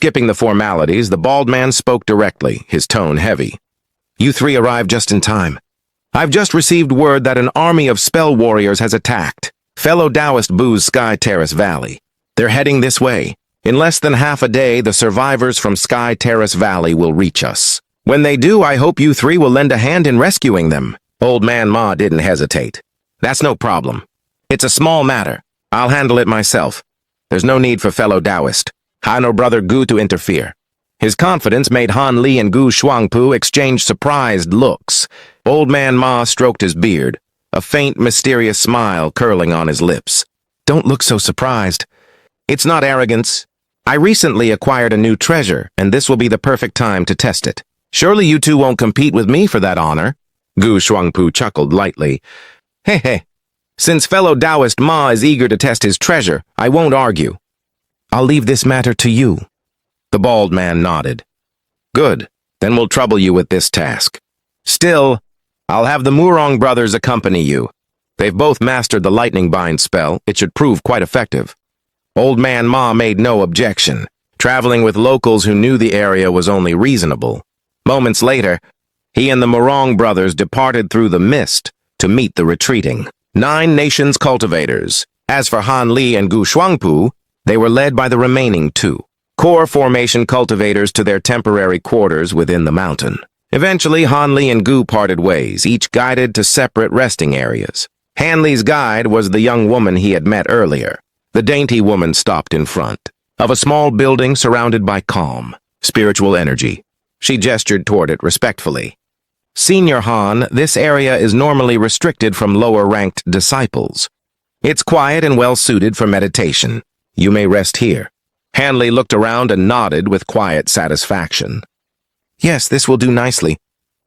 Skipping the formalities, the bald man spoke directly, his tone heavy. You three arrived just in time. I've just received word that an army of spell warriors has attacked fellow Taoist Bu's Sky Terrace Valley. They're heading this way. In less than half a day, the survivors from Sky Terrace Valley will reach us. When they do, I hope you three will lend a hand in rescuing them. Old Man Ma didn't hesitate. That's no problem. It's a small matter. I'll handle it myself. There's no need for fellow Taoist, Han or Brother Gu to interfere. His confidence made Han Li and Gu Shuangpu exchange surprised looks. Old Man Ma stroked his beard, a faint, mysterious smile curling on his lips. Don't look so surprised. It's not arrogance. I recently acquired a new treasure, and this will be the perfect time to test it. Surely you two won't compete with me for that honor? Gu Shuangpu chuckled lightly. Hey. Since fellow Taoist Ma is eager to test his treasure, I won't argue. I'll leave this matter to you. The bald man nodded. Good, then we'll trouble you with this task. Still, I'll have the Murong brothers accompany you. They've both mastered the lightning bind spell. It should prove quite effective. Old Man Ma made no objection. Traveling with locals who knew the area was only reasonable. Moments later, he and the Murong brothers departed through the mist to meet the retreating 9 nations cultivators. As for Han Li and Gu Shuangpu, they were led by the remaining 2 core formation cultivators to their temporary quarters within the mountain. Eventually, Han Li and Gu parted ways, each guided to separate resting areas. Han Li's guide was the young woman he had met earlier. The dainty woman stopped in front of a small building surrounded by calm, spiritual energy. She gestured toward it respectfully. Senior Han, this area is normally restricted from lower-ranked disciples. It's quiet and well-suited for meditation. You may rest here. Han Li looked around and nodded with quiet satisfaction. Yes, this will do nicely.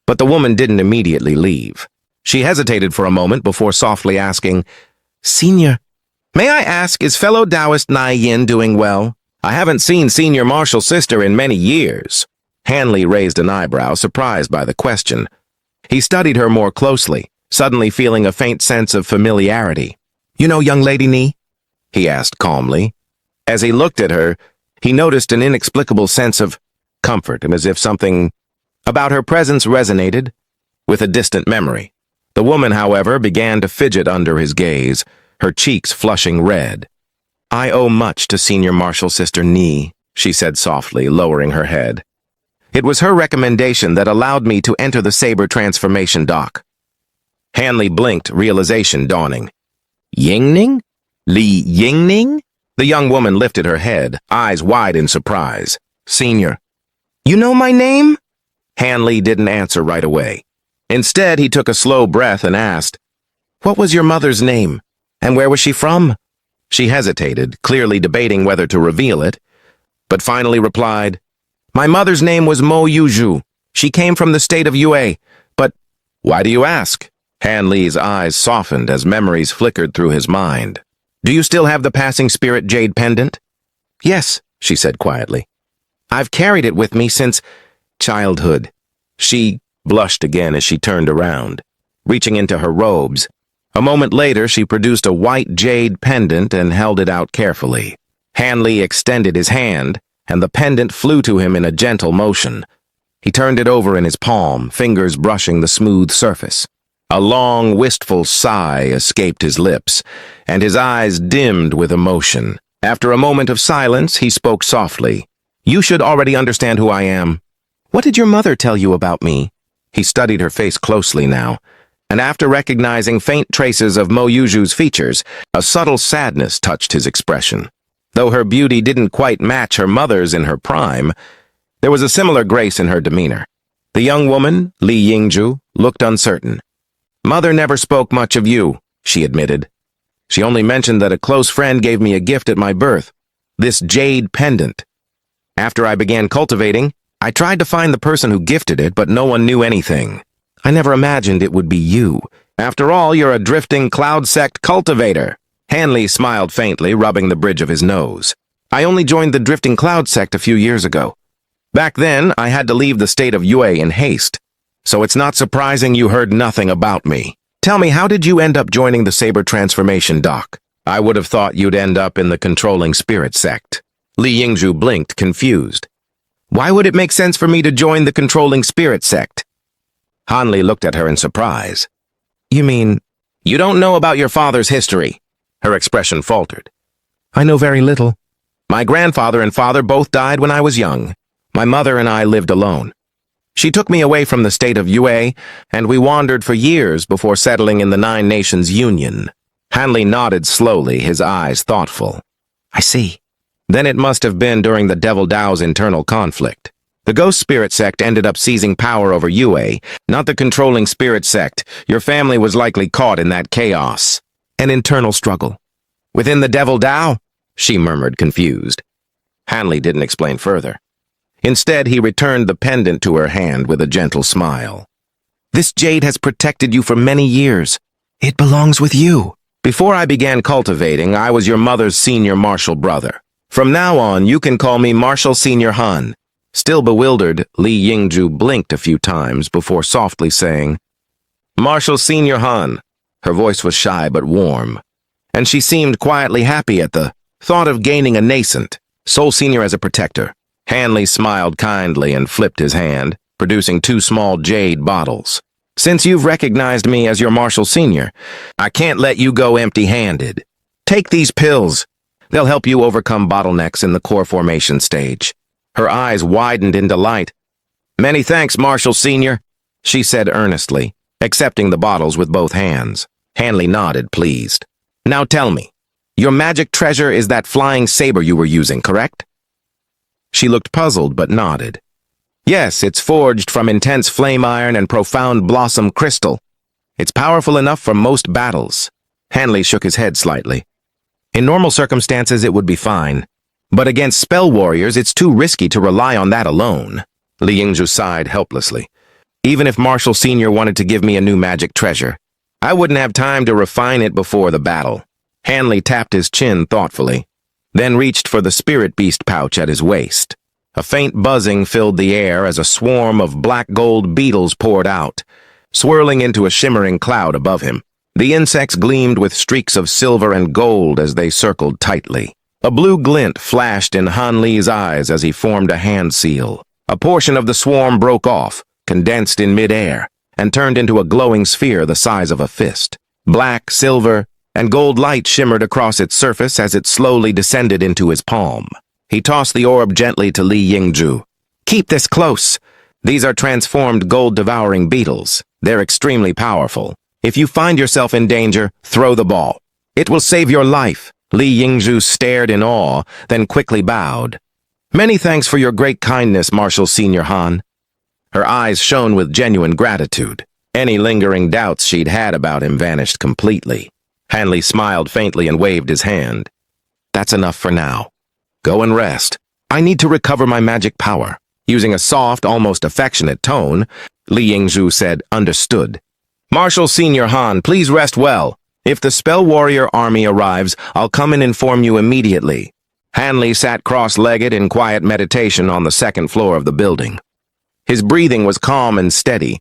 But the woman didn't immediately leave. She hesitated for a moment before softly asking, Senior, may I ask, is fellow Taoist Nai Yin doing well? I haven't seen Senior Martial Sister in many years. Han Li raised an eyebrow, surprised by the question. He studied her more closely, suddenly feeling a faint sense of familiarity. You know young lady Ni? He asked calmly. As he looked at her, he noticed an inexplicable sense of comfort, and as if something about her presence resonated with a distant memory. The woman, however, began to fidget under his gaze, her cheeks flushing red. I owe much to Senior Martial Sister Ni, she said softly, lowering her head. It was her recommendation that allowed me to enter the Saber transformation dock. Han Li blinked, realization dawning. Yingning? Li Yingning? The young woman lifted her head, eyes wide in surprise. Senior, you know my name? Han Li didn't answer right away. Instead, he took a slow breath and asked, What was your mother's name, and where was she from? She hesitated, clearly debating whether to reveal it, but finally replied, My mother's name was Mo Yuzhu. She came from the state of Yue, but why do you ask? Han Li's eyes softened as memories flickered through his mind. Do you still have the passing spirit jade pendant? Yes, she said quietly. I've carried it with me since childhood. She blushed again as she turned around, reaching into her robes. A moment later, she produced a white jade pendant and held it out carefully. Han Li extended his hand, and the pendant flew to him in a gentle motion. He turned it over in his palm, fingers brushing the smooth surface. A long, wistful sigh escaped his lips, and his eyes dimmed with emotion. After a moment of silence, he spoke softly. You should already understand who I am. What did your mother tell you about me? He studied her face closely now, and after recognizing faint traces of Mo Yuzhu's features, a subtle sadness touched his expression. Though her beauty didn't quite match her mother's in her prime, there was a similar grace in her demeanor. The young woman, Li Yingzhu, looked uncertain. Mother never spoke much of you, she admitted. She only mentioned that a close friend gave me a gift at my birth, this jade pendant. After I began cultivating, I tried to find the person who gifted it, but no one knew anything. I never imagined it would be you. After all, you're a drifting cloud sect cultivator. Han Li smiled faintly, rubbing the bridge of his nose. I only joined the drifting cloud sect a few years ago. Back then, I had to leave the state of Yue in haste. So it's not surprising you heard nothing about me. Tell me, how did you end up joining the Saber Transformation Dock? I would have thought you'd end up in the controlling spirit sect. Li Yingzhu blinked, confused. Why would it make sense for me to join the controlling spirit sect? Hanli looked at her in surprise. You mean, you don't know about your father's history? Her expression faltered. I know very little. My grandfather and father both died when I was young. My mother and I lived alone. She took me away from the state of Yue, and we wandered for years before settling in the Nine Nations Union. Hanli nodded slowly, his eyes thoughtful. I see. Then it must have been during the Devil Dao's internal conflict. The Ghost Spirit Sect ended up seizing power over Yue, not the controlling spirit sect. Your family was likely caught in that chaos. An internal struggle. Within the Devil Dao? She murmured, confused. Hanli didn't explain further. Instead, he returned the pendant to her hand with a gentle smile. This jade has protected you for many years. It belongs with you. Before I began cultivating, I was your mother's senior martial brother. From now on, you can call me Martial Senior Han. Still bewildered, Li Yingzhu blinked a few times before softly saying, Martial Senior Han. Her voice was shy but warm, and she seemed quietly happy at the thought of gaining a nascent, Soul Senior as a protector. Hanli smiled kindly and flipped his hand, producing 2 small jade bottles. Since you've recognized me as your Martial Senior, I can't let you go empty-handed. Take these pills. They'll help you overcome bottlenecks in the core formation stage. Her eyes widened in delight. Many thanks, Martial Senior, she said earnestly, accepting the bottles with both hands. Hanli nodded, pleased. Now tell me, your magic treasure is that flying saber you were using, correct? She looked puzzled but nodded. Yes, it's forged from intense flame iron and profound blossom crystal. It's powerful enough for most battles. Hanli shook his head slightly. In normal circumstances, it would be fine. But against spell warriors, it's too risky to rely on that alone. Li Yingzhu sighed helplessly. Even if Martial Senior wanted to give me a new magic treasure, I wouldn't have time to refine it before the battle. Hanli tapped his chin thoughtfully, then reached for the spirit beast pouch at his waist. A faint buzzing filled the air as a swarm of black gold beetles poured out, swirling into a shimmering cloud above him. The insects gleamed with streaks of silver and gold as they circled tightly. A blue glint flashed in Hanli's eyes as he formed a hand seal. A portion of the swarm broke off, condensed in midair, and turned into a glowing sphere the size of a fist. Black, silver, and gold light shimmered across its surface as it slowly descended into his palm. He tossed the orb gently to Li Yingzhu. Keep this close. These are transformed gold-devouring beetles. They're extremely powerful. If you find yourself in danger, throw the ball. It will save your life. Li Yingzhu stared in awe, then quickly bowed. Many thanks for your great kindness, Martial Senior Han. Her eyes shone with genuine gratitude. Any lingering doubts she'd had about him vanished completely. Hanli smiled faintly and waved his hand. That's enough for now. Go and rest. I need to recover my magic power. Using a soft, almost affectionate tone, Li Yingzhu said, understood. Martial Senior Han, please rest well. If the spell warrior army arrives, I'll come and inform you immediately. Hanli sat cross-legged in quiet meditation on the second floor of the building. His breathing was calm and steady,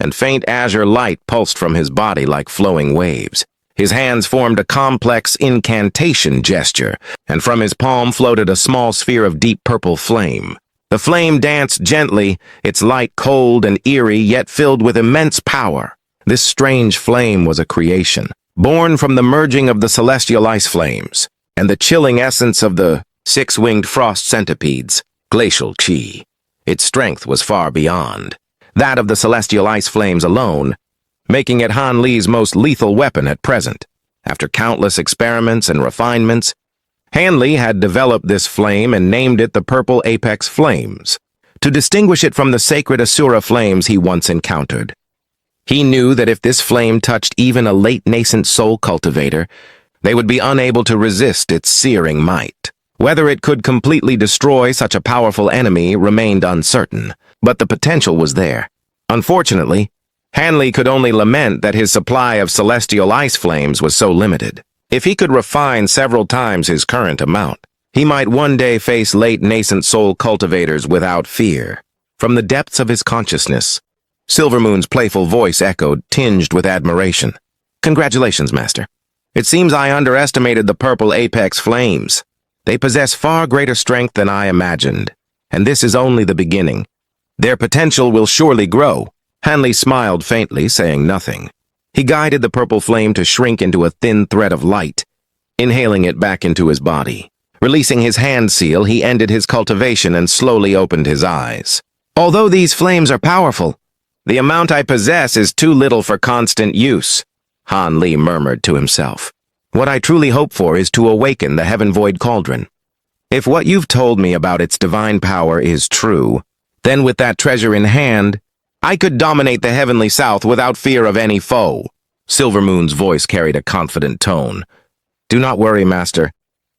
and faint azure light pulsed from his body like flowing waves. His hands formed a complex incantation gesture, and from his palm floated a small sphere of deep purple flame. The flame danced gently, its light cold and eerie, yet filled with immense power. This strange flame was a creation, born from the merging of the celestial ice flames, and the chilling essence of the 6-winged frost centipedes, glacial chi. Its strength was far beyond that of the celestial ice flames alone, making it Hanli's most lethal weapon at present. After countless experiments and refinements, Hanli had developed this flame and named it the Purple Apex Flames, to distinguish it from the sacred Asura flames he once encountered. He knew that if this flame touched even a late nascent soul cultivator, they would be unable to resist its searing might. Whether it could completely destroy such a powerful enemy remained uncertain, but the potential was there. Unfortunately, Hanli could only lament that his supply of celestial ice flames was so limited. If he could refine several times his current amount, he might one day face late nascent soul cultivators without fear. From the depths of his consciousness, Silvermoon's playful voice echoed, tinged with admiration. Congratulations, Master. It seems I underestimated the Purple Apex Flames. They possess far greater strength than I imagined. and this is only the beginning. Their potential will surely grow. Hanley smiled faintly, saying nothing. He guided the purple flame to shrink into a thin thread of light, inhaling it back into his body. Releasing his hand seal, he ended his cultivation and slowly opened his eyes. Although these flames are powerful, the amount I possess is too little for constant use, Han Li murmured to himself. What I truly hope for is to awaken the Heaven Void Cauldron. If what you've told me about its divine power is true, then with that treasure in hand, I could dominate the Heavenly South without fear of any foe. Silvermoon's voice carried a confident tone. Do not worry, Master.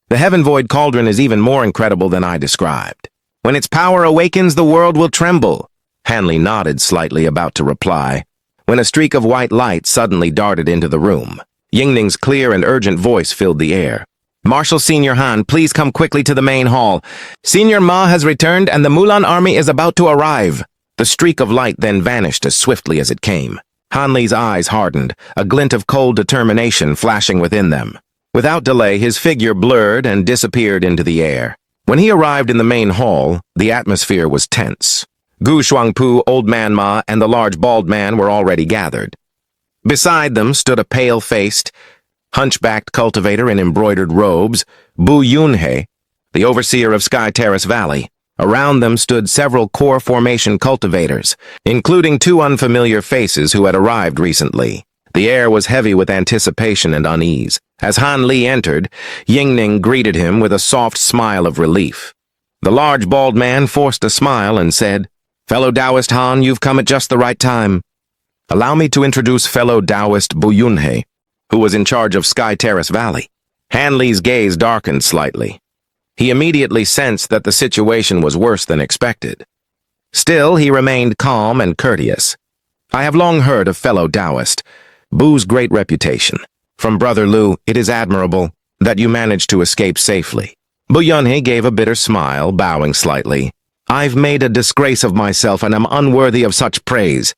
The Heaven Void Cauldron is even more incredible than I described. When its power awakens, the world will tremble. Hanley nodded slightly, about to reply, when a streak of white light suddenly darted into the room. Yingning's clear and urgent voice filled the air. Marshal Senior Han, please come quickly to the main hall. Senior Ma has returned and the Mulan army is about to arrive. The streak of light then vanished as swiftly as it came. Han Li's eyes hardened, a glint of cold determination flashing within them. Without delay, his figure blurred and disappeared into the air. When he arrived in the main hall, the atmosphere was tense. Gu Shuangpu, Old Man Ma, and the large bald man were already gathered. Beside them stood a pale-faced, hunchbacked cultivator in embroidered robes, Bu Yunhe, the overseer of Sky Terrace Valley. Around them stood several core formation cultivators, including two unfamiliar faces who had arrived recently. The air was heavy with anticipation and unease. As Han Li entered, Yingning greeted him with a soft smile of relief. The large bald man forced a smile and said, Fellow Taoist Han, you've come at just the right time. Allow me to introduce fellow Taoist Bu Yunhe, who was in charge of Sky Terrace Valley. Han Li's gaze darkened slightly. He immediately sensed that the situation was worse than expected. Still, he remained calm and courteous. I have long heard of fellow Taoist, Bu's great reputation. From Brother Lu, it is admirable that you managed to escape safely. Bu Yunhe gave a bitter smile, bowing slightly. I've made a disgrace of myself and am unworthy of such praise.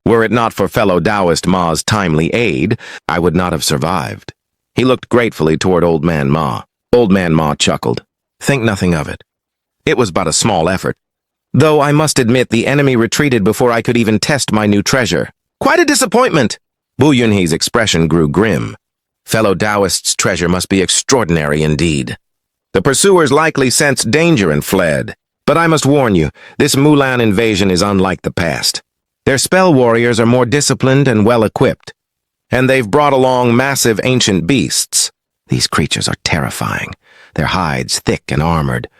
Were it not for fellow Taoist Ma's timely aid, I would not have survived. He looked gratefully toward Old Man Ma. Old Man Ma chuckled. Think nothing of it. It was but a small effort. Though I must admit the enemy retreated before I could even test my new treasure. Quite a disappointment. Bu Yunhe's expression grew grim. Fellow Taoist's treasure must be extraordinary indeed. The pursuers likely sensed danger and fled. But I must warn you, this Mulan invasion is unlike the past. Their spell warriors are more disciplined and well-equipped, and they've brought along massive ancient beasts. These creatures are terrifying, their hides thick and armored,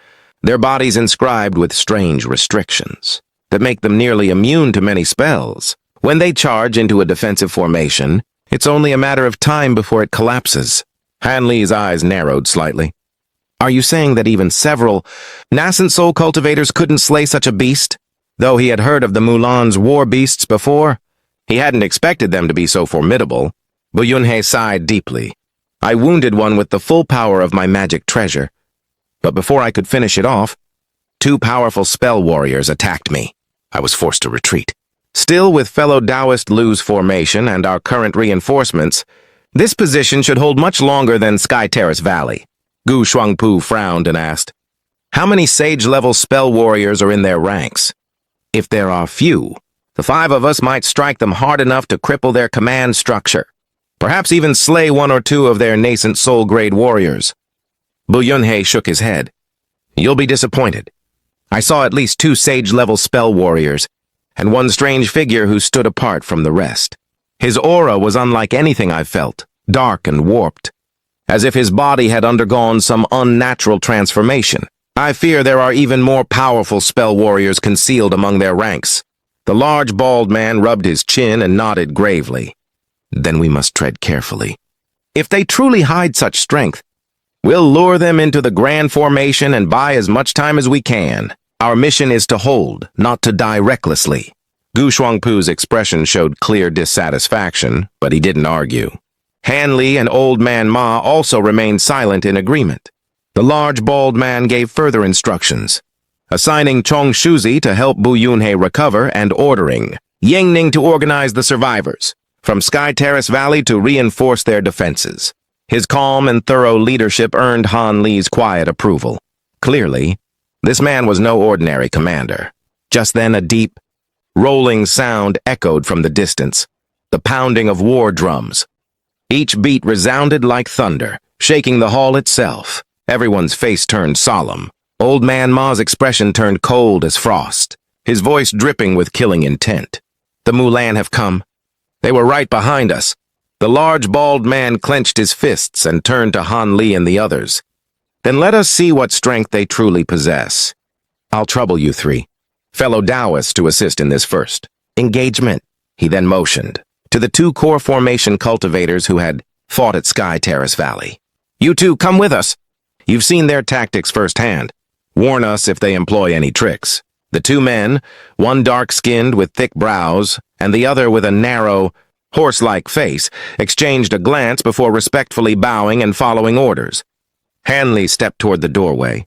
their bodies inscribed with strange restrictions that make them nearly immune to many spells. When they charge into a defensive formation, it's only a matter of time before it collapses. Han Li's eyes narrowed slightly. Are you saying that even several nascent soul cultivators couldn't slay such a beast? Though he had heard of the Mulan's war beasts before, he hadn't expected them to be so formidable. Bu Yunhe sighed deeply. I wounded one with the full power of my magic treasure, but before I could finish it off, two powerful spell warriors attacked me. I was forced to retreat. Still, with fellow Taoist Lu's formation and our current reinforcements, this position should hold much longer than Sky Terrace Valley. Gu Shuangpu frowned and asked, How many sage-level spell warriors are in their ranks? If there are few, the five of us might strike them hard enough to cripple their command structure, perhaps even slay one or two of their nascent soul-grade warriors. Bu Yunhe shook his head. You'll be disappointed. I saw at least two sage-level spell warriors, and one strange figure who stood apart from the rest. His aura was unlike anything I've felt, dark and warped, as if his body had undergone some unnatural transformation. I fear there are even more powerful spell warriors concealed among their ranks. The large bald man rubbed his chin and nodded gravely. Then we must tread carefully. If they truly hide such strength, we'll lure them into the grand formation and buy as much time as we can. Our mission is to hold, not to die recklessly. Gu Shuangpu's expression showed clear dissatisfaction, but he didn't argue. Han Li and Old Man Ma also remained silent in agreement. The large bald man gave further instructions, assigning Chong Shuzi to help Bu Yunhe recover and ordering Yingning to organize the survivors from Sky Terrace Valley to reinforce their defenses. His calm and thorough leadership earned Han Li's quiet approval. Clearly, This man was no ordinary commander. Just then a deep, rolling sound echoed from the distance, the pounding of war drums. Each beat resounded like thunder, shaking the hall itself. Everyone's face turned solemn. Old Man Ma's expression turned cold as frost, his voice dripping with killing intent. The Mulan have come. They were right behind us. The large, bald man clenched his fists and turned to Han Li and the others. Then let us see what strength they truly possess. I'll trouble you three, fellow Taoists, to assist in this first engagement. He then motioned to the two core formation cultivators who had fought at Sky Terrace Valley. You two, come with us. You've seen their tactics firsthand. Warn us if they employ any tricks. The two men, one dark-skinned with thick brows, and the other with a narrow, horse-like face, exchanged a glance before respectfully bowing and following orders. Hanley stepped toward the doorway.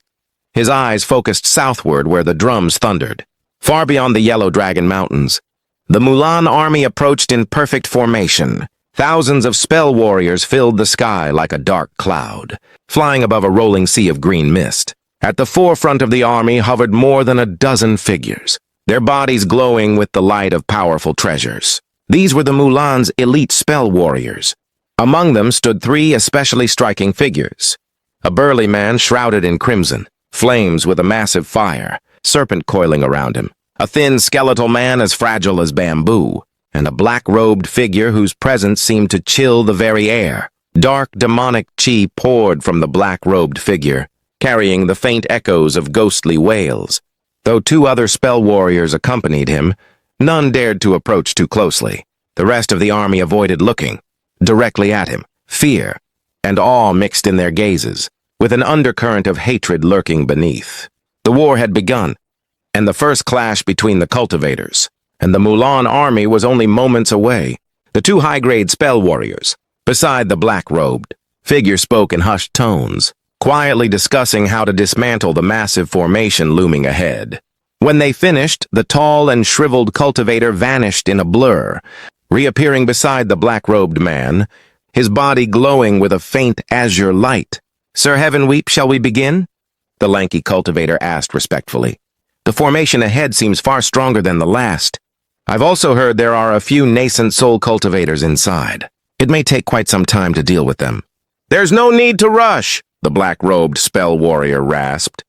His eyes focused southward where the drums thundered. Far beyond the Yellow Dragon Mountains, the Mulan army approached in perfect formation. Thousands of spell warriors filled the sky like a dark cloud, flying above a rolling sea of green mist. At the forefront of the army hovered more than a dozen figures, their bodies glowing with the light of powerful treasures. These were the Mulan's elite spell warriors. Among them stood three especially striking figures. A burly man shrouded in crimson, flames with a massive fire, serpent coiling around him. A thin skeletal man as fragile as bamboo, and a black-robed figure whose presence seemed to chill the very air. Dark demonic chi poured from the black-robed figure, carrying the faint echoes of ghostly wails. Though two other spell warriors accompanied him, none dared to approach too closely. The rest of the army avoided looking directly at him, fear and awe mixed in their gazes, with an undercurrent of hatred lurking beneath. The war had begun, and the first clash between the cultivators and the Mulan army was only moments away. The two high-grade spell warriors, beside the black-robed figure, spoke in hushed tones, quietly discussing how to dismantle the massive formation looming ahead. When they finished, the tall and shriveled cultivator vanished in a blur, reappearing beside the black-robed man, his body glowing with a faint azure light. "Sir Heavenweep, shall we begin?" the lanky cultivator asked respectfully. "The formation ahead seems far stronger than the last. I've also heard there are a few nascent soul cultivators inside. It may take quite some time to deal with them." "There's no need to rush," the black-robed spell warrior rasped.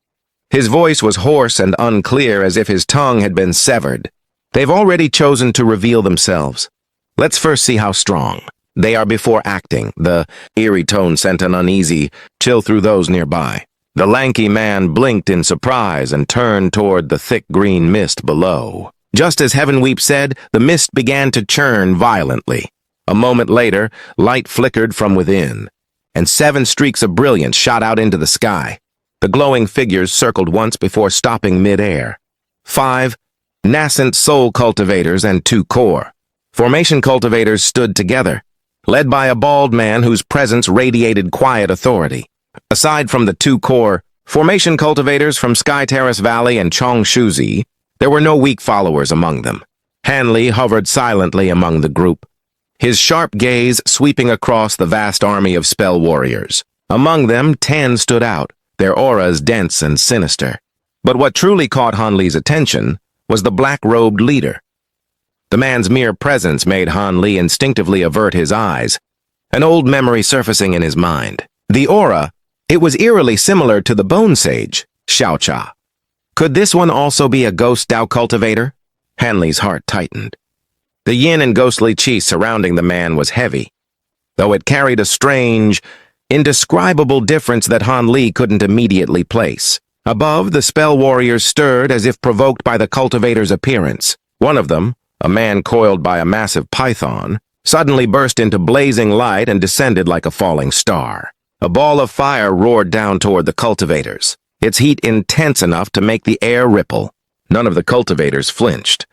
His voice was hoarse and unclear, as if his tongue had been severed. "They've already chosen to reveal themselves. Let's first see how strong they are before acting." The eerie tone sent an uneasy chill through those nearby. The lanky man blinked in surprise and turned toward the thick green mist below. Just as Heavenweep said, the mist began to churn violently. A moment later, light flickered from within, and 7 streaks of brilliance shot out into the sky. The glowing figures circled once before stopping mid-air. 5 nascent soul cultivators and 2 core formation cultivators stood together, led by a bald man whose presence radiated quiet authority. Aside from the 2 core formation cultivators from Sky Terrace Valley and Changshuzi, there were no weak followers among them. Hanley hovered silently among the group, his sharp gaze sweeping across the vast army of spell warriors. Among them, 10 stood out, their auras dense and sinister. But what truly caught Hanli's attention was the black-robed leader. The man's mere presence made Han Li instinctively avert his eyes, an old memory surfacing in his mind. The aura, it was eerily similar to the bone sage, xianxia. Could this one also be a ghost Dao cultivator? Hanley's heart tightened. The yin and ghostly chi surrounding the man was heavy, though it carried a strange, indescribable difference that Han Li couldn't immediately place. Above, the spell warriors stirred as if provoked by the cultivator's appearance. One of them, a man coiled by a massive python, suddenly burst into blazing light and descended like a falling star. A ball of fire roared down toward the cultivators, its heat intense enough to make the air ripple. None of the cultivators flinched.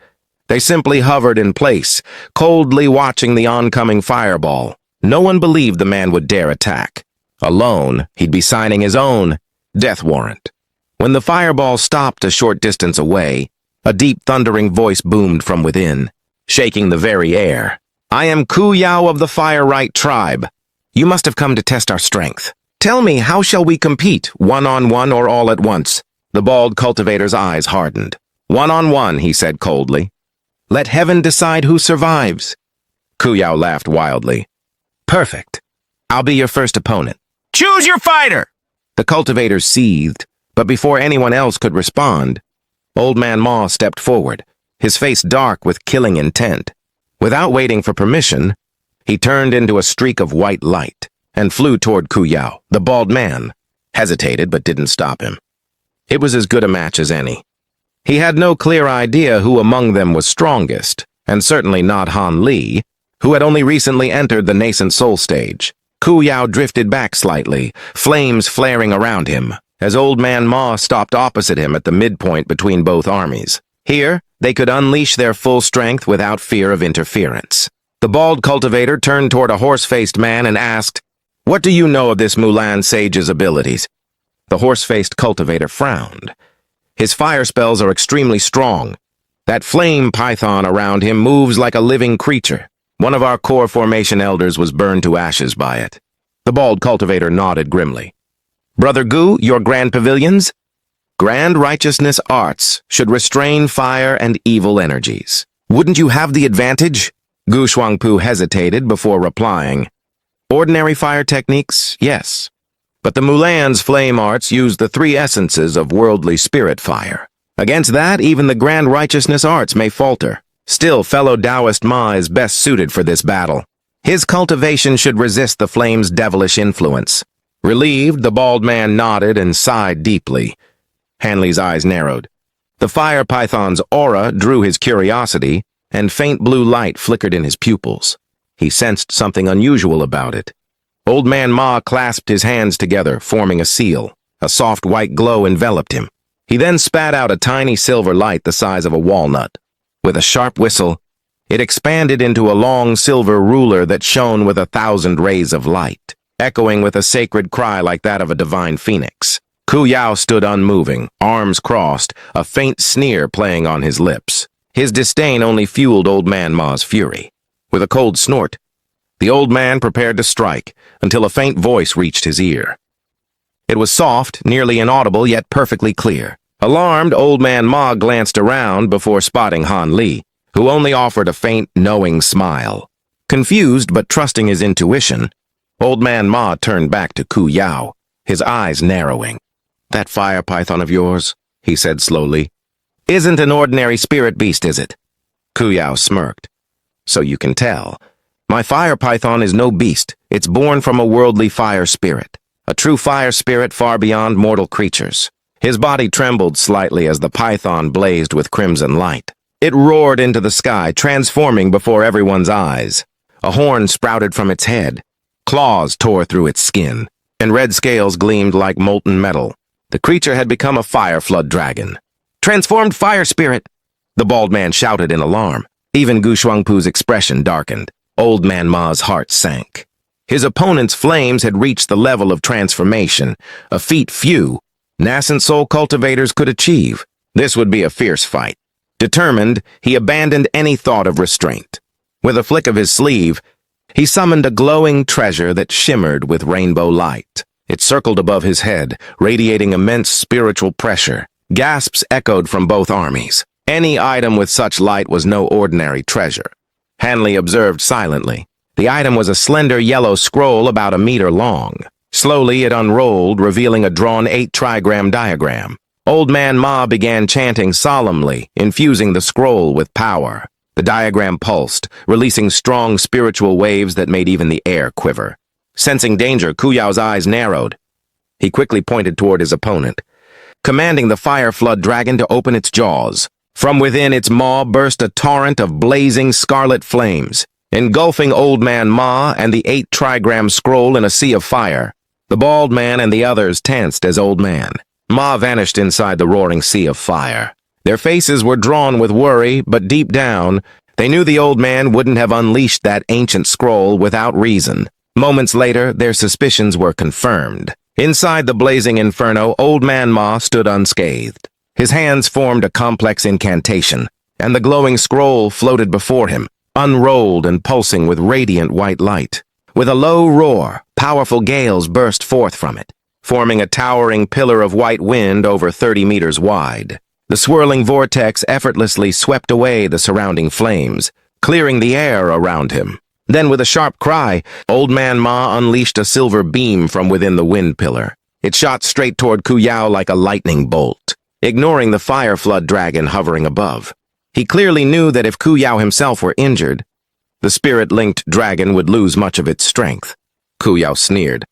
They simply hovered in place, coldly watching the oncoming fireball. No one believed the man would dare attack. Alone, he'd be signing his own death warrant. When the fireball stopped a short distance away, a deep thundering voice boomed from within, shaking the very air. "I am Ku Yao of the Fire-Right tribe. You must have come to test our strength. Tell me, how shall we compete, one-on-one or all at once?" The bald cultivator's eyes hardened. "1-on-1, he said coldly. "Let heaven decide who survives." Kuyao laughed wildly. "Perfect. I'll be your first opponent." "Choose your fighter!" The cultivator seethed, but before anyone else could respond, Old Man Ma stepped forward, his face dark with killing intent. Without waiting for permission, he turned into a streak of white light and flew toward Kuyao. The bald man hesitated but didn't stop him. It was as good a match as any. He had no clear idea who among them was strongest, and certainly not Han Li, who had only recently entered the nascent soul stage. Kuyao drifted back slightly, flames flaring around him, as Old Man Ma stopped opposite him at the midpoint between both armies. Here, they could unleash their full strength without fear of interference. The bald cultivator turned toward a horse-faced man and asked, "What do you know of this Mulan sage's abilities?" The horse-faced cultivator frowned. "His fire spells are extremely strong. That flame python around him moves like a living creature. One of our core formation elders was burned to ashes by it." The bald cultivator nodded grimly. "Brother Gu, your grand pavilions? Grand righteousness arts should restrain fire and evil energies. Wouldn't you have the advantage?" Gu Shuangpu hesitated before replying. "Ordinary fire techniques, yes. But the Mulan's flame arts use the three essences of worldly spirit fire. Against that, even the grand righteousness arts may falter. Still, fellow Taoist Ma is best suited for this battle. His cultivation should resist the flame's devilish influence." Relieved, the bald man nodded and sighed deeply. Hanley's eyes narrowed. The fire python's aura drew his curiosity, and faint blue light flickered in his pupils. He sensed something unusual about it. Old Man Ma clasped his hands together, forming a seal. A soft white glow enveloped him. He then spat out a tiny silver light the size of a walnut. With a sharp whistle, it expanded into a long silver ruler that shone with 1,000 rays of light, echoing with a sacred cry like that of a divine phoenix. Kuyao stood unmoving, arms crossed, a faint sneer playing on his lips. His disdain only fueled Old Man Ma's fury. With a cold snort, the old man prepared to strike until a faint voice reached his ear. It was soft, nearly inaudible, yet perfectly clear. Alarmed, Old Man Ma glanced around before spotting Han Li, who only offered a faint, knowing smile. Confused but trusting his intuition, Old Man Ma turned back to Kuyao, his eyes narrowing. "That fire python of yours," he said slowly, "isn't an ordinary spirit beast, is it?" Kuyao smirked. "So you can tell. My fire python is no beast. It's born from a worldly fire spirit, a true fire spirit far beyond mortal creatures." His body trembled slightly as the python blazed with crimson light. It roared into the sky, transforming before everyone's eyes. A horn sprouted from its head. Claws tore through its skin, and red scales gleamed like molten metal. The creature had become a fire flood dragon. "Transformed fire spirit!" the bald man shouted in alarm. Even Gu Shuangpu's expression darkened. Old Man Ma's heart sank. His opponent's flames had reached the level of transformation, a feat few nascent soul cultivators could achieve. This would be a fierce fight. Determined, he abandoned any thought of restraint. With a flick of his sleeve, he summoned a glowing treasure that shimmered with rainbow light. It circled above his head, radiating immense spiritual pressure. Gasps echoed from both armies. Any item with such light was no ordinary treasure. Hanley observed silently. The item was a slender yellow scroll about a meter long. Slowly it unrolled, revealing a drawn 8-trigram diagram. Old Man Ma began chanting solemnly, infusing the scroll with power. The diagram pulsed, releasing strong spiritual waves that made even the air quiver. Sensing danger, Kuyao's eyes narrowed. He quickly pointed toward his opponent, commanding the fire flood dragon to open its jaws. From within its maw burst a torrent of blazing scarlet flames, engulfing Old Man Ma and the 8-trigram scroll in a sea of fire. The bald man and the others tensed as Old Man Ma vanished inside the roaring sea of fire. Their faces were drawn with worry, but deep down, they knew the old man wouldn't have unleashed that ancient scroll without reason. Moments later, their suspicions were confirmed. Inside the blazing inferno, Old Man Ma stood unscathed. His hands formed a complex incantation, and the glowing scroll floated before him, unrolled and pulsing with radiant white light. With a low roar, powerful gales burst forth from it. forming a towering pillar of white wind over 30 meters wide. The swirling vortex effortlessly swept away the surrounding flames, clearing the air around him. Then, with a sharp cry, Old Man Ma unleashed a silver beam from within the wind pillar. It shot straight toward Ku Yao like a lightning bolt, ignoring the fire flood dragon hovering above. He clearly knew that if Ku Yao himself were injured, the spirit-linked dragon would lose much of its strength. Ku Yao sneered.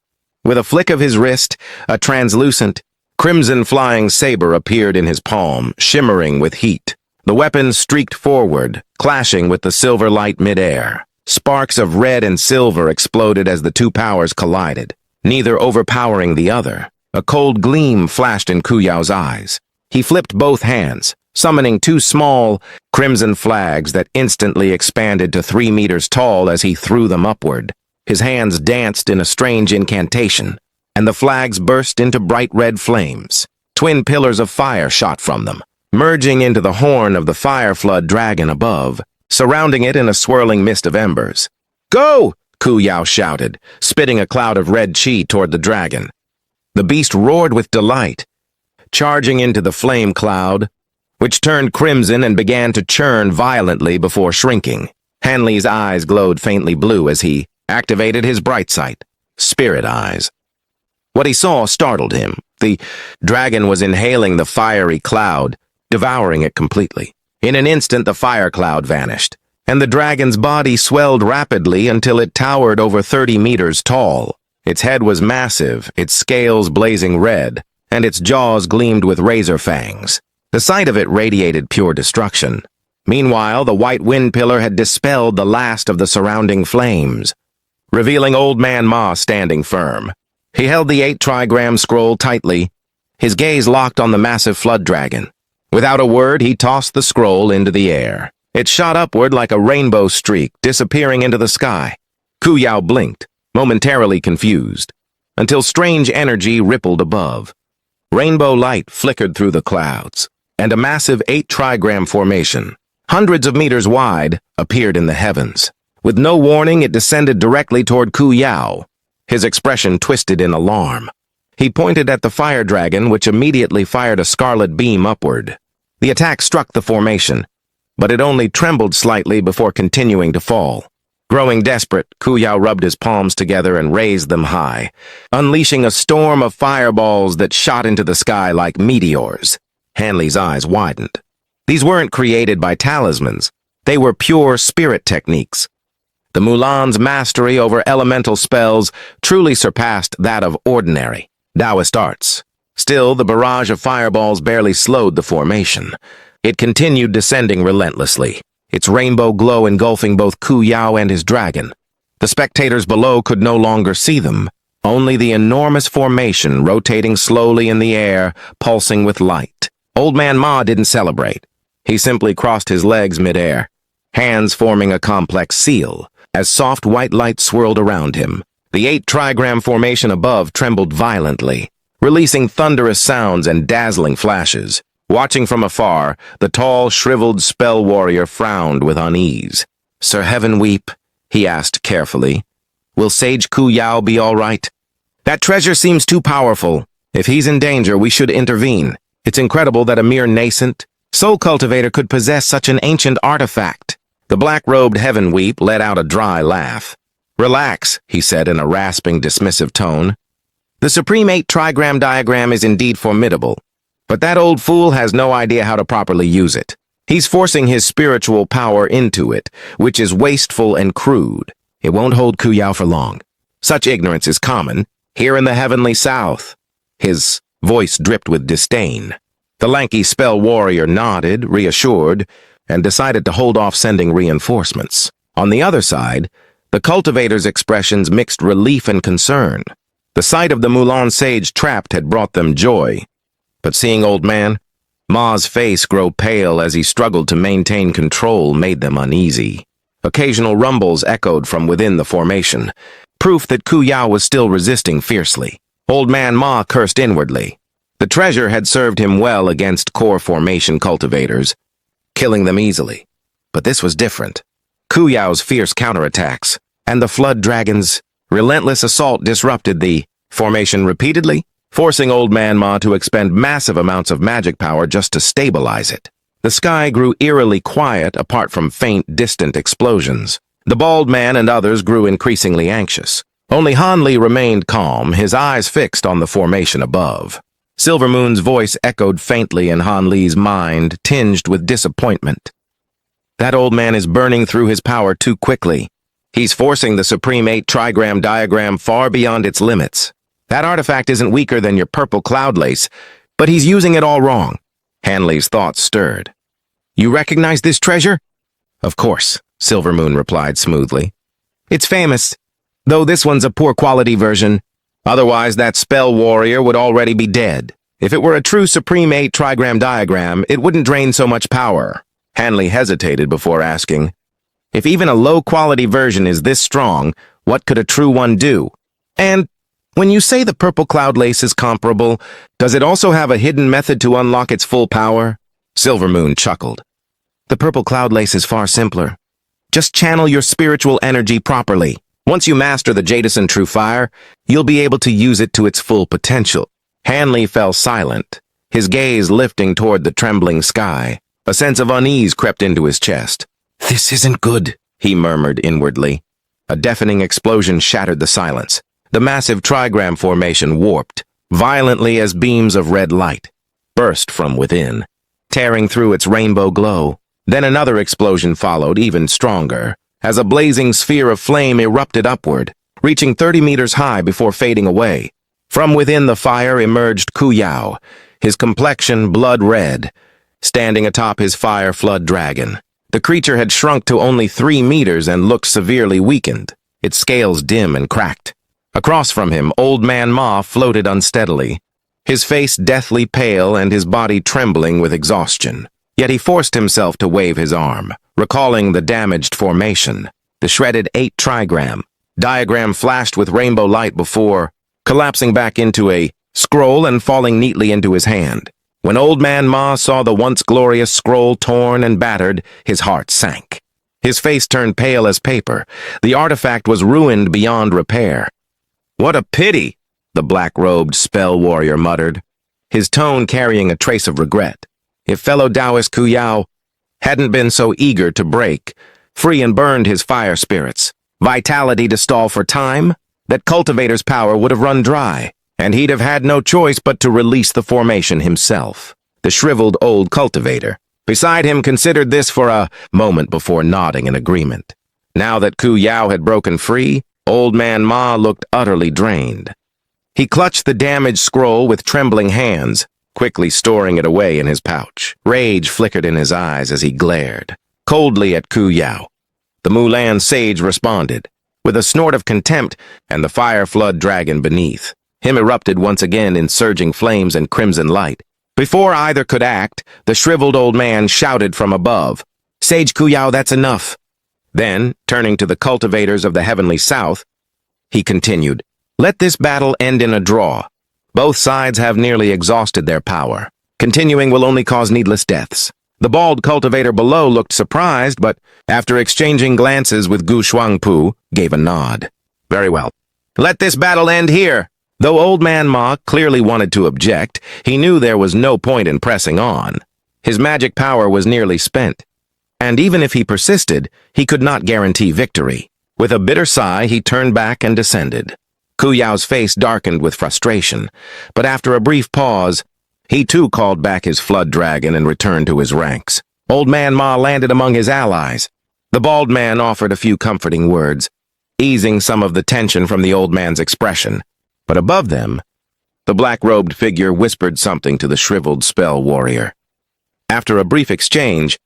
With a flick of his wrist, a translucent, crimson flying saber appeared in his palm, shimmering with heat. The weapon streaked forward, clashing with the silver light midair. Sparks of red and silver exploded as the two powers collided, neither overpowering the other. A cold gleam flashed in Ku Yao's eyes. He flipped both hands, summoning two small, crimson flags that instantly expanded to 3 meters tall as he threw them upward. His hands danced in a strange incantation, and the flags burst into bright red flames. Twin pillars of fire shot from them, merging into the horn of the fire flood dragon above, surrounding it in a swirling mist of embers. "Go!" Ku Yao shouted, spitting a cloud of red chi toward the dragon. The beast roared with delight, charging into the flame cloud, which turned crimson and began to churn violently before shrinking. Hanley's eyes glowed faintly blue as he activated his bright sight, spirit eyes. What he saw startled him. The dragon was inhaling the fiery cloud, devouring it completely. In an instant, the fire cloud vanished, and the dragon's body swelled rapidly until it towered over 30 meters tall. Its head was massive, its scales blazing red, and its jaws gleamed with razor fangs. The sight of it radiated pure destruction. Meanwhile, the white wind pillar had dispelled the last of the surrounding flames, revealing Old Man Ma standing firm. He held the 8-trigram scroll tightly, his gaze locked on the massive flood dragon. Without a word, he tossed the scroll into the air. It shot upward like a rainbow streak, disappearing into the sky. Ku Yao blinked, momentarily confused, until strange energy rippled above. Rainbow light flickered through the clouds, and a massive 8-trigram formation, hundreds of meters wide, appeared in the heavens. With no warning, it descended directly toward Ku Yao. His expression twisted in alarm. He pointed at the fire dragon, which immediately fired a scarlet beam upward. The attack struck the formation, but it only trembled slightly before continuing to fall. Growing desperate, Ku Yao rubbed his palms together and raised them high, unleashing a storm of fireballs that shot into the sky like meteors. Hanley's eyes widened. These weren't created by talismans. They were pure spirit techniques. The Mulan's mastery over elemental spells truly surpassed that of ordinary Taoist arts. Still, the barrage of fireballs barely slowed the formation. It continued descending relentlessly, its rainbow glow engulfing both Ku Yao and his dragon. The spectators below could no longer see them, only the enormous formation rotating slowly in the air, pulsing with light. Old Man Ma didn't celebrate. He simply crossed his legs midair, hands forming a complex seal, as soft white light swirled around him. The 8-trigram formation above trembled violently, releasing thunderous sounds and dazzling flashes. Watching from afar, the tall, shriveled spell warrior frowned with unease. "Sir Heaven Weep," he asked carefully, "will Sage Ku Yao be all right? That treasure seems too powerful. If he's in danger, we should intervene. It's incredible that a mere nascent soul cultivator could possess such an ancient artifact." The black-robed Heaven Weep let out a dry laugh. "Relax," he said in a rasping, dismissive tone. "The Supreme 8-trigram diagram is indeed formidable, but that old fool has no idea how to properly use it. He's forcing his spiritual power into it, which is wasteful and crude. It won't hold Ku Yao for long. Such ignorance is common here in the heavenly south." His voice dripped with disdain. The lanky spell warrior nodded, reassured, and decided to hold off sending reinforcements. On the other side, the cultivator's expressions mixed relief and concern. The sight of the Mulan sage trapped had brought them joy, but seeing Old Man Ma's face grow pale as he struggled to maintain control made them uneasy. Occasional rumbles echoed from within the formation, proof that Ku Yao was still resisting fiercely. Old Man Ma cursed inwardly. The treasure had served him well against core formation cultivators, killing them easily. But this was different. Ku Yao's fierce counterattacks and the flood dragon's relentless assault disrupted the formation repeatedly. forcing Old Man Ma to expend massive amounts of magic power just to stabilize it. The sky grew eerily quiet apart from faint, distant explosions. The bald man and others grew increasingly anxious. Only Han Li remained calm, his eyes fixed on the formation above. Silvermoon's voice echoed faintly in Han Li's mind, tinged with disappointment. That old man is burning through his power too quickly. He's forcing the Supreme 8 trigram diagram far beyond its limits. That artifact isn't weaker than your purple cloud lace, but he's using it all wrong. Han Li's thoughts stirred. You recognize this treasure? Of course, Silvermoon replied smoothly. It's famous, though this one's a poor quality version. Otherwise, that spell warrior would already be dead. If it were a true Supreme 8 trigram diagram, it wouldn't drain so much power. Han Li hesitated before asking, if even a low-quality version is this strong, what could a true one do? And when you say the purple cloud lace is comparable, does it also have a hidden method to unlock its full power? Silvermoon chuckled. The purple cloud lace is far simpler. Just channel your spiritual energy properly. Once you master the Jadison True Fire, you'll be able to use it to its full potential. Han Li fell silent, his gaze lifting toward the trembling sky. A sense of unease crept into his chest. This isn't good, he murmured inwardly. A deafening explosion shattered the silence. The massive trigram formation warped, violently as beams of red light burst from within, tearing through its rainbow glow. Then another explosion followed, even stronger, as a blazing sphere of flame erupted upward, reaching 30 meters high before fading away. From within the fire emerged Ku Yao, his complexion blood red, standing atop his fire flood dragon. The creature had shrunk to only 3 meters and looked severely weakened, its scales dim and cracked. Across from him, Old Man Ma floated unsteadily, his face deathly pale and his body trembling with exhaustion. Yet he forced himself to wave his arm, recalling the damaged formation. The shredded 8 trigram diagram flashed with rainbow light before collapsing back into a scroll and falling neatly into his hand. When Old Man Ma saw the once glorious scroll torn and battered, his heart sank. His face turned pale as paper. The artifact was ruined beyond repair. What a pity, the black-robed spell warrior muttered, his tone carrying a trace of regret. If fellow Taoist Ku Yao hadn't been so eager to break, free and burned his fire spirits, vitality to stall for time, that cultivator's power would have run dry, and he'd have had no choice but to release the formation himself. The shriveled old cultivator beside him considered this for a moment before nodding in agreement. Now that Ku Yao had broken free, Old Man Ma looked utterly drained. He clutched the damaged scroll with trembling hands, quickly storing it away in his pouch. Rage flickered in his eyes as he glared coldly at Ku Yao. The Mulan sage responded, with a snort of contempt, and the fire flood dragon beneath him erupted once again in surging flames and crimson light. Before either could act, the shriveled old man shouted from above, "Sage Ku Yao, that's enough." Then, turning to the cultivators of the heavenly south, he continued, "Let this battle end in a draw. Both sides have nearly exhausted their power. Continuing will only cause needless deaths." The bald cultivator below looked surprised, but after exchanging glances with Gu Shuangpu, gave a nod. "Very well. Let this battle end here." Though Old Man Ma clearly wanted to object, he knew there was no point in pressing on. His magic power was nearly spent, and even if he persisted, he could not guarantee victory. With a bitter sigh, he turned back and descended. Ku Yao's face darkened with frustration, but after a brief pause, he too called back his flood dragon and returned to his ranks. Old Man Ma landed among his allies. The bald man offered a few comforting words, easing some of the tension from the old man's expression. But above them, the black-robed figure whispered something to the shriveled spell warrior. After a brief exchange,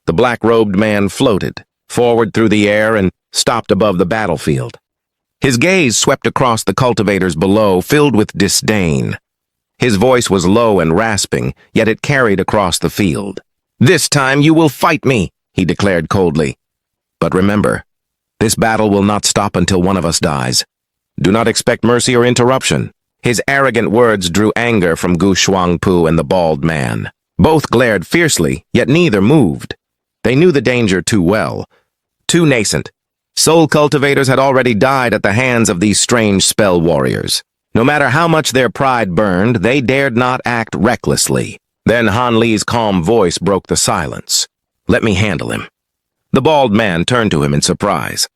the black-robed man floated forward through the air and stopped above the battlefield. His gaze swept across the cultivators below, filled with disdain. His voice was low and rasping, yet it carried across the field. "This time you will fight me," he declared coldly. "But remember, this battle will not stop until one of us dies. Do not expect mercy or interruption." His arrogant words drew anger from Gu Shuangpu and the bald man. Both glared fiercely, yet neither moved. They knew the danger too well, too nascent. Soul cultivators had already died at the hands of these strange spell warriors. No matter how much their pride burned, they dared not act recklessly. Then Han Li's calm voice broke the silence. "Let me handle him." The bald man turned to him in surprise.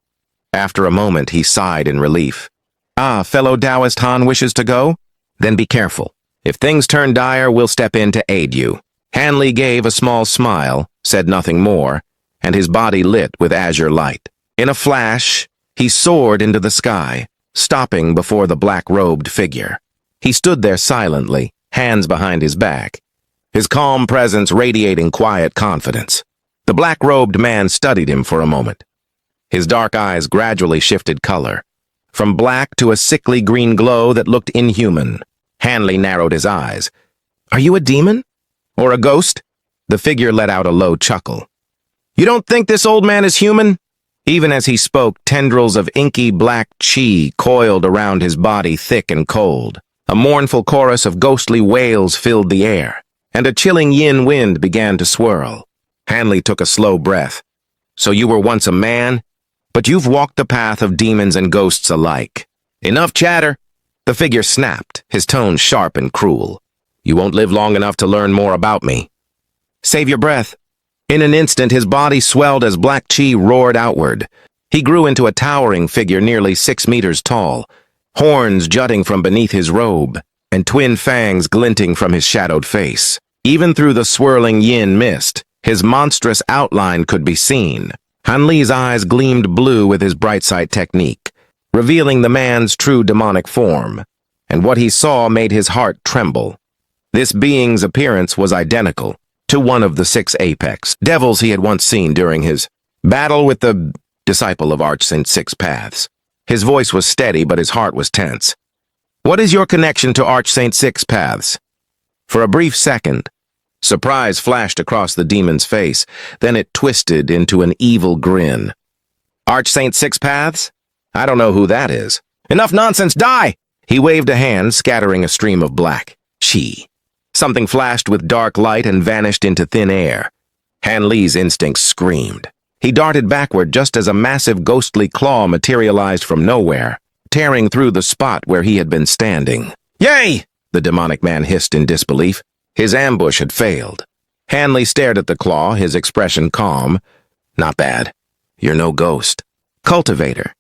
After a moment, he sighed in relief. "Ah, fellow Taoist Han wishes to go? Then be careful. If things turn dire, we'll step in to aid you." Han Li gave a small smile, said nothing more, and his body lit with azure light. In a flash, he soared into the sky, stopping before the black-robed figure. He stood there silently, hands behind his back, his calm presence radiating quiet confidence. The black-robed man studied him for a moment. His dark eyes gradually shifted color, from black to a sickly green glow that looked inhuman. Han Li narrowed his eyes. "Are you a demon? Or a ghost?" The figure let out a low chuckle. "You don't think this old man is human?" Even as he spoke, tendrils of inky black chi coiled around his body, thick and cold. A mournful chorus of ghostly wails filled the air, and a chilling yin wind began to swirl. Han Li took a slow breath. "So you were once a man, but you've walked the path of demons and ghosts alike. Enough chatter." The figure snapped, his tone sharp and cruel. "You won't live long enough to learn more about me. Save your breath." In an instant, his body swelled as black chi roared outward. He grew into a towering figure nearly 6 meters tall, horns jutting from beneath his robe, and twin fangs glinting from his shadowed face. Even through the swirling yin mist, his monstrous outline could be seen. Han Li's eyes gleamed blue with his bright sight technique, revealing the man's true demonic form, and what he saw made his heart tremble. This being's appearance was identical to one of the 6 apex devils he had once seen during his battle with the disciple of Archsaint Six Paths. His voice was steady, but his heart was tense. "What is your connection to Archsaint Six Paths?" For a brief second, surprise flashed across the demon's face, then it twisted into an evil grin. "Archsaint Six Paths? I don't know who that is." "Enough nonsense, die!" He waved a hand, scattering a stream of black chi. Something flashed with dark light and vanished into thin air. Han Li's instincts screamed. He darted backward just as a massive ghostly claw materialized from nowhere, tearing through the spot where he had been standing. "Yay!" the demonic man hissed in disbelief. His ambush had failed. Han Li stared at the claw, his expression calm. "Not bad. You're no ghost. Cultivator.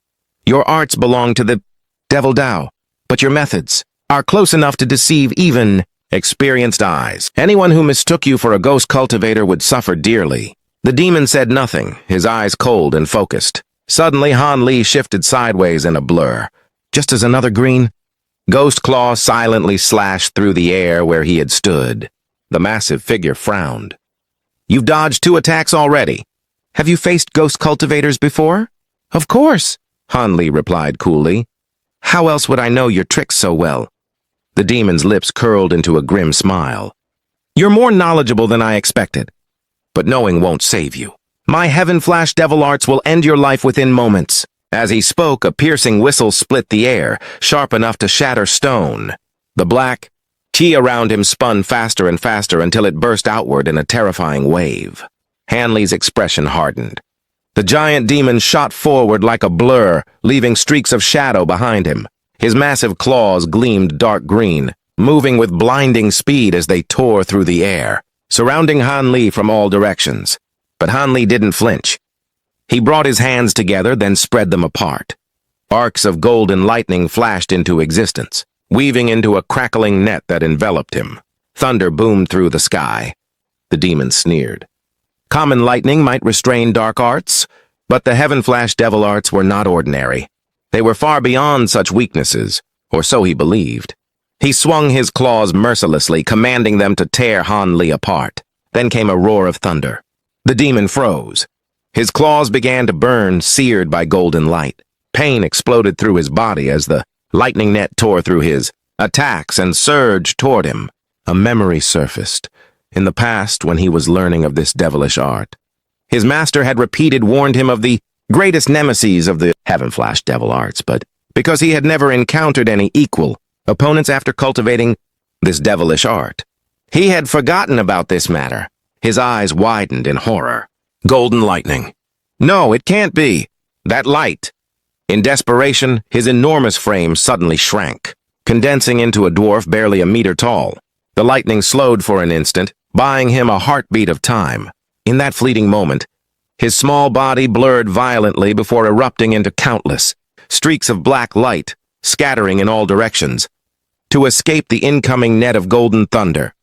Your arts belong to the Devil Dao, but your methods are close enough to deceive even experienced eyes. Anyone who mistook you for a ghost cultivator would suffer dearly." The demon said nothing, his eyes cold and focused. Suddenly, Han Li shifted sideways in a blur. Just as another green ghost claw silently slashed through the air where he had stood. The massive figure frowned. "You've dodged 2 attacks already. Have you faced ghost cultivators before?" "Of course," Han Li replied coolly. "How else would I know your tricks so well?" The demon's lips curled into a grim smile. "You're more knowledgeable than I expected, but knowing won't save you. My Heaven Flash Devil Arts will end your life within moments." As he spoke, a piercing whistle split the air, sharp enough to shatter stone. The black chi around him spun faster and faster until it burst outward in a terrifying wave. Han Li's expression hardened. The giant demon shot forward like a blur, leaving streaks of shadow behind him. His massive claws gleamed dark green, moving with blinding speed as they tore through the air, surrounding Han Li from all directions. But Han Li didn't flinch. He brought his hands together, then spread them apart. Arcs of golden lightning flashed into existence, weaving into a crackling net that enveloped him. Thunder boomed through the sky. The demon sneered. Common lightning might restrain dark arts, but the Heaven Flash Devil Arts were not ordinary. They were far beyond such weaknesses, or so he believed. He swung his claws mercilessly, commanding them to tear Han Li apart. Then came a roar of thunder. The demon froze. His claws began to burn, seared by golden light. Pain exploded through his body as the lightning net tore through his attacks and surged toward him. A memory surfaced, in the past when he was learning of this devilish art. His master had warned him of the greatest nemesis of the Heaven Flash Devil Arts, but because he had never encountered any equal opponents after cultivating this devilish art, he had forgotten about this matter. His eyes widened in horror. Golden lightning. No, it can't be. That light. In desperation, his enormous frame suddenly shrank. condensing into a dwarf barely a meter tall. The lightning slowed for an instant, buying him a heartbeat of time. In that fleeting moment, his small body blurred violently before erupting into countless streaks of black light, scattering in all directions. To escape the incoming net of golden thunder,